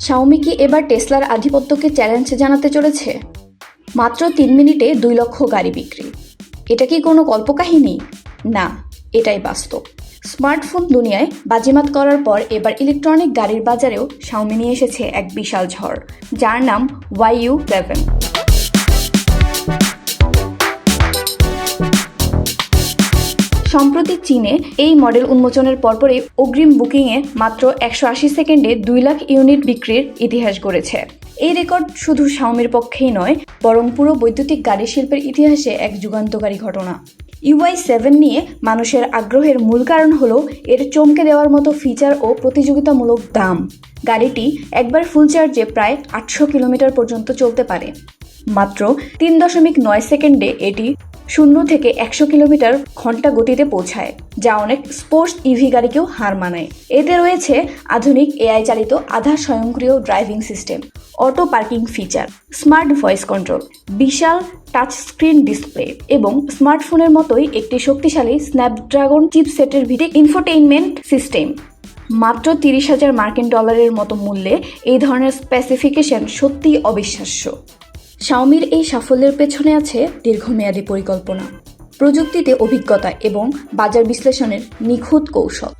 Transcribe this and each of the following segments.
Xiaomi কি এবার টেসলার আধিপত্যকে challenge জানাতে চলেছে? মাত্র 3 মিনিটে 2 লক্ষ গাড়ি বিক্রি। এটা কি কোনো কল্পকাহিনী? না, এটাই বাস্তব। স্মার্টফোন দুনিয়ায় বাজিমাত করার পর এবার ইলেকট্রনিক গাড়ির বাজারেও শাওমি নিয়ে এসেছে এক বিশাল ঝড়, যার নাম YU7। সম্প্রতি চীনে এই মডেল উন্মোচনের পরপরই অগ্রিম বুকিংয়ে মাত্র 180 সেকেন্ডে 2 লাখ ইউনিট বিক্রির ইতিহাস গড়েছে। এই রেকর্ড শুধু শাওমির পক্ষেই নয়, বরং পুরো বৈদ্যুতিক গাড়ি শিল্পের ইতিহাসে এক যুগান্তকারী ঘটনা। UI7 নিয়ে মানুষের আগ্রহের মূল কারণ হলো এর চমকে দেওয়ার মতো ফিচার ও প্রতিযোগিতামূলক দাম। গাড়িটি একবার ফুল চার্জে প্রায় 800 কিলোমিটার পর্যন্ত চলতে পারে। মাত্র 3.9 সেকেন্ডে এটি 0 থেকে 100 কিলোমিটার ঘন্টা গতিতে পৌঁছায়, যা অনেক স্পোর্টস ইভি গাড়িকেও হার মানায়। এতে রয়েছে আধুনিক AI চালিত আধা স্বয়ংক্রিয় driving system, auto parking feature, smart voice control, বিশাল টাচ স্ক্রিন ডিসপ্লে এবং স্মার্টফোনের মতোই একটি শক্তিশালী স্ন্যাপড্রাগন চিপসেটের ভিত্তিক ইনফোটেইনমেন্ট সিস্টেম। মাত্র 30,000 মার্কিন ডলারের মতো মূল্যে এই ধরনের স্পেসিফিকেশন সত্যিই অবিশ্বাস্য। শাওমির এই সাফল্যের পেছনে আছে দীর্ঘমেয়াদী পরিকল্পনা, প্রযুক্তিতে অভিজ্ঞতা এবং বাজার বিশ্লেষণের নিখুঁত কৌশল।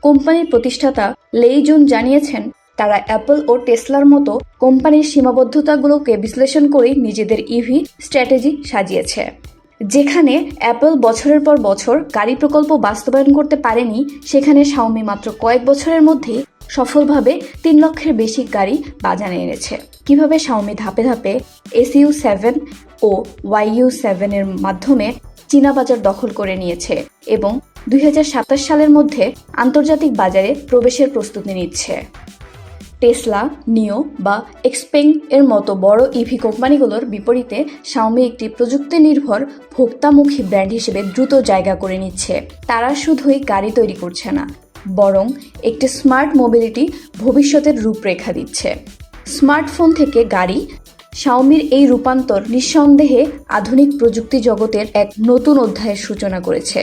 কোম্পানির প্রতিষ্ঠাতা লেই জুন জানিয়েছেন, তারা অ্যাপল ও টেসলার মতো কোম্পানির সীমাবদ্ধতাগুলোকে বিশ্লেষণ করেই নিজেদের ইভি স্ট্র্যাটেজি সাজিয়েছে। যেখানে অ্যাপল বছরের পর বছর গাড়ি প্রকল্প বাস্তবায়ন করতে পারেনি, সেখানে শাওমি মাত্র কয়েক বছরের মধ্যেই সফলভাবে 3 লক্ষের বেশি গাড়ি বাজারে এনেছে। কিভাবে শাওমি ধাপে ধাপে SU7 ও YU7 এর মাধ্যমে চীনা বাজার দখল করে নিয়েছে এবং 2027 সালের মধ্যে আন্তর্জাতিক বাজারে প্রবেশের প্রস্তুতি নিচ্ছে। টেসলা, নিও বা এক্সপেং এর মতো বড় ইভি কোম্পানিগুলোর বিপরীতে শাওমি একটি প্রযুক্তি নির্ভর ভোক্তামুখী ব্র্যান্ড হিসেবে দ্রুত জায়গা করে নিচ্ছে। তারা শুধুই গাড়ি তৈরি করছে না, বরং একটি স্মার্ট মোবিলিটি ভবিষ্যতের রূপরেখা দিচ্ছে। স্মার্টফোন থেকে গাড়ি, শাওমির এই রূপান্তর নিঃসন্দেহে আধুনিক প্রযুক্তি জগতের এক নতুন অধ্যায়ের সূচনা করেছে।